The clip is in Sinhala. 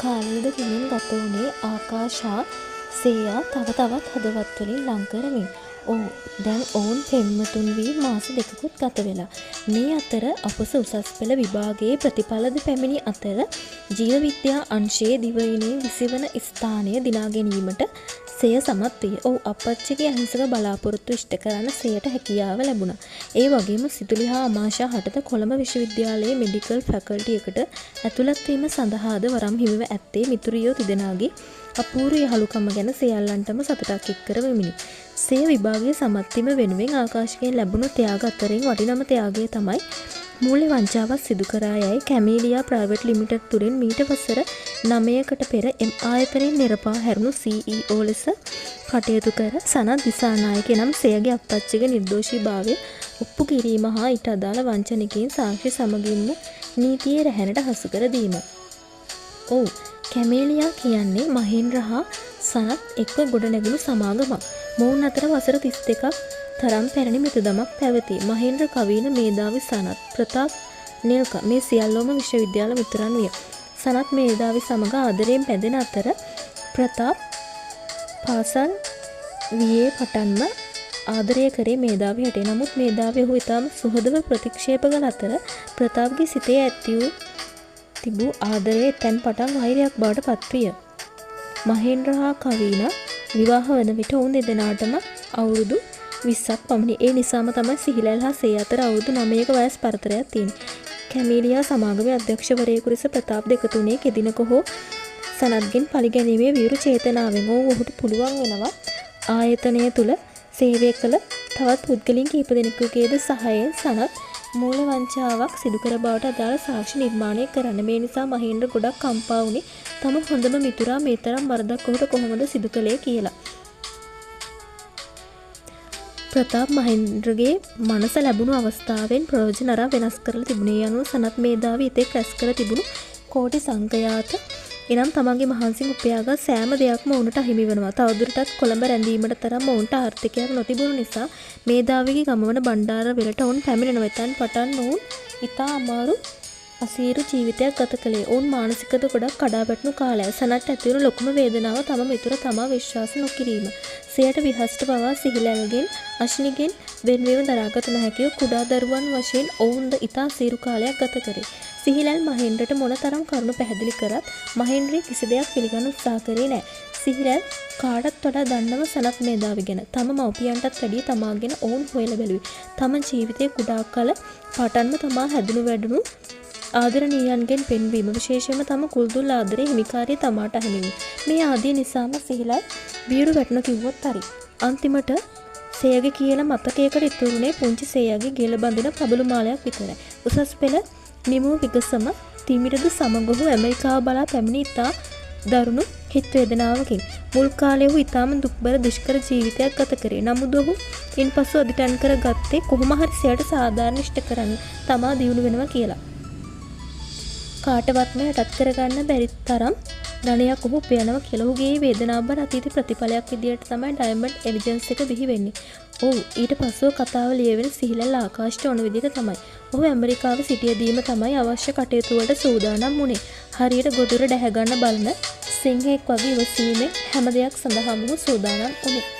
කාලයද හිමින් ගත වුණේ ආකාශා සේයා තව තවත් හදවත් වලින් ලං කරමින්. දැන් ඔවුන් පෙම්වතුන් වී මාස දෙකකුත් ගත වෙලා. මේ අතර අපොස උසස් පෙළ විභාගයේ ප්‍රතිඵලද පැමිණි අතර ජීව විද්‍යා අංශයේ දිවයිනේ 20 වන ස්ථානය දිනා ගැනීමට සෙය සමත් විය. අපච්චිගේ අහිංසක බලාපොරොත්තු ඉෂ්ට කරන්න සෙයට හැකියාව ලැබුණා. ඒ වගේම සිතුලි හා අමාෂා හටද කොළඹ විශ්වවිද්‍යාලයේ මෙඩිකල් ෆැකල්ටි එකට ඇතුළත් වීම සඳහාද වරම් හිමිව ඇත්තේ මිතුරියෝ තිදෙනාගේ අපූර්ව යහළුකම ගැන සියල්ලන්ටම සතුටක් එක් කර වෙමිනි. සෙය විභාගයේ සමත් වීම වෙනුවෙන් ආකාශයෙන් ලැබුණු ත්‍යාග අතරින් වටිනම ත්‍යාගය තමයි මූල්‍ය වංචාවක් සිදු කරා යයි කැමීලියා ප්‍රයිවට් ලිමිටඩ් තුලින් මීට වසර 9කට පෙර ආයතනයෙන් නිරපා හැරුණු CEO ලෙස කටයුතු කර සනත් දිසානායක නම් සෙයගේ අප්පච්චිගේ නිර්දෝෂීභාවය ඔප්පු කිරීම හා ඊට අදාළ වංචනිකයින් සාක්ෂි සමගින්ම නීතියේ රැහැනට හසු කර දීම. කැමීලියා කියන්නේ මහේන්ද්‍ර හා සනත් එක්ව ගොඩනැගුණු සමාගමක්. මොවුන් අතර වසර 32ක් තරම් පැරණි මිතුදමක් පැවති. මහේන්ද්‍ර කවීන මේධාවි සනත් ප්‍රතාප් නිල්ක මේ සියල්ලෝම විශ්වවිද්‍යාල මිතුරන් විය. සනත් මේධාවි සමග ආදරයෙන් බැඳෙන අතර ප්‍රතාප් පාසල් වියේ පටන්ම ආදරය කරේ මේධාවි හැටේ. නමුත් මේධාවි ඔහු ඉතාම සුහදව ප්‍රතික්ෂේප කළ අතර ප්‍රතාප්ගේ සිතේ ඇති වූ තිබූ ආදරය එතැන් පටන් වෛරයක් බවට පත්විය. මහේන්ද්‍ර හා කවීන විවාහ වන විට ඔවුන් දෙදෙනාටම අවුරුදු 20ක් පමණි. ඒ නිසාම තමයි සිහිලල් හා සේ අතර අවුරුදු 9ක වයස් පරතරයක් තියෙන්නේ. කැමීලියා සමාගමේ අධ්‍යක්ෂවරයෙකු ලෙස ප්‍රතාප් දෙකතුනේ කෙදිනක හෝ සනත්ගෙන් පරිගැනීමේ විවෘ චේතනාවෙන් ඔහුට පුළුවන් වෙනවා ආයතනය තුල සේවය කළ තවත් පුද්ගලයන් කිහිප දෙනෙකුගේද සහායයෙන් සනත් මූල වංචාවක් සිදු කර බවට අදාළ සාක්ෂි නිර්මාණය කරන්න. මේ නිසා මහේන්ද්‍ර ගොඩක් කම්පා වුණේ තම හොඳම මිතුරා මේ තරම් වරදක් ඔහුට කොහොමද සිදු කළේ කියලා. ප්‍රතාප් මහේන්ද්‍රගේ මනස ලැබුණු අවස්ථාවෙන් ප්‍රයෝජන අරන් වෙනස් කරලා තිබුණේ. යනුව සනත් මේධාවි ඉතෙක් රැස් කර තිබුණු කෝටි සංඛ්‍යාත එනම් තමන්ගේ මහන්සියෙන් උපයාගත් සෑම දෙයක්ම ඔවුන්ට අහිමි වෙනවා. තවදුරටත් කොළඹ රැඳීමට තරම් ඔවුන්ට ආර්ථිකයක් නොතිබුණු නිසා මේධාවිගේ ගමවන බණ්ඩාර වෙලට ඔවුන් පැමිණෙන වෙතන් පටන් ඔවුන් ඉතා අමාරු අසීරු ජීවිතයක් ගත කළේ. ඔවුන් මානසිකව ගොඩක් කඩාවැටුණු කාලය. සනත් ඇති වුණු ලොකුම වේදනාව තම මිතුර තමා විශ්වාස නොකිරීම. සියට විහස්ත පවා සිහිලල්ගෙන් අශ්නිගෙන් වෙන්වීම දරාගත නොහැකිව කුඩා දරුවන් වශයෙන් ඔවුන්ද ඉතා අසීරු කාලයක් ගත කරේ. සිහිලල් මහේන්ද්‍රට මොනතරම් කරුණු පැහැදිලි කරත් මහේන්ද්‍ර කිසි දෙයක් පිළිගන්න උත්සාහ කරේ නැහැ. සිහිලල් කාටත් වඩා දන්නව සනත් මේධාවි ගැන. තම මව්පියන්ටත් වැඩිය තමා ගැන ඔවුන් හොයලා බැලුවේ. තම ජීවිතයේ කුඩා කල පටන්ම තමා හැදුණු වැඩුණු ආදරණීයන්ගෙන් පෙන්වීම විශේෂයෙන්ම තම කුල්දුල් ආදරේ හිමිකාරිය තමාට අහිමි. මේ ආදිය නිසාම සිහිලල් බීරු වැටුණ කිව්වොත් හරි. අන්තිමට සේයගේ කියලා මතකයකට ඉතුරුනේ පුංචි සේයගේ ගෙල බඳින පබළු මාලයක් විතරයි. උසස් පෙළ නිමු විගසම තිමිරද සමග ඔහු ඇමරිකාව බලා පැමිණි ඉතා දරුණු හිත් වේදනාවකින්. මුල් කාලයේ ඔහු ඉතාම දුක්බර දුෂ්කර ජීවිතයක් ගත කරේ. නමුත් ඔහු ඉන්පසු අධිටන් කර ගත්තේ කොහොම හරි සේයට සාධාරණ ඉෂ්ට කරන්න තමා දියුණු වෙනවා කියලා. කාටවත්ම යටත් කරගන්න බැරි තරම් ධනයක් ඔහු උපයනවා කියලා. ඔහුගේ වේදනාබර අතීත ප්‍රතිඵලයක් විදියට තමයි ඩයමන්ඩ් එවිජන්ස් එක බිහි වෙන්නේ. ඊට පස්සෙ කතාව ලියවෙන සිහිලල් ආකාශයට ඕන විදිහට තමයි. ඔහු ඇමරිකාවේ සිටියදීම තමයි අවශ්‍ය කටයුතු වලට සූදානම් වුණේ. හරියට ගොදුර ඩැහැ ගන්න බලන සිංහෙක් වගේ ඉවසීමෙන් හැම දෙයක් සඳහාම ඔහු සූදානම් වුණේ.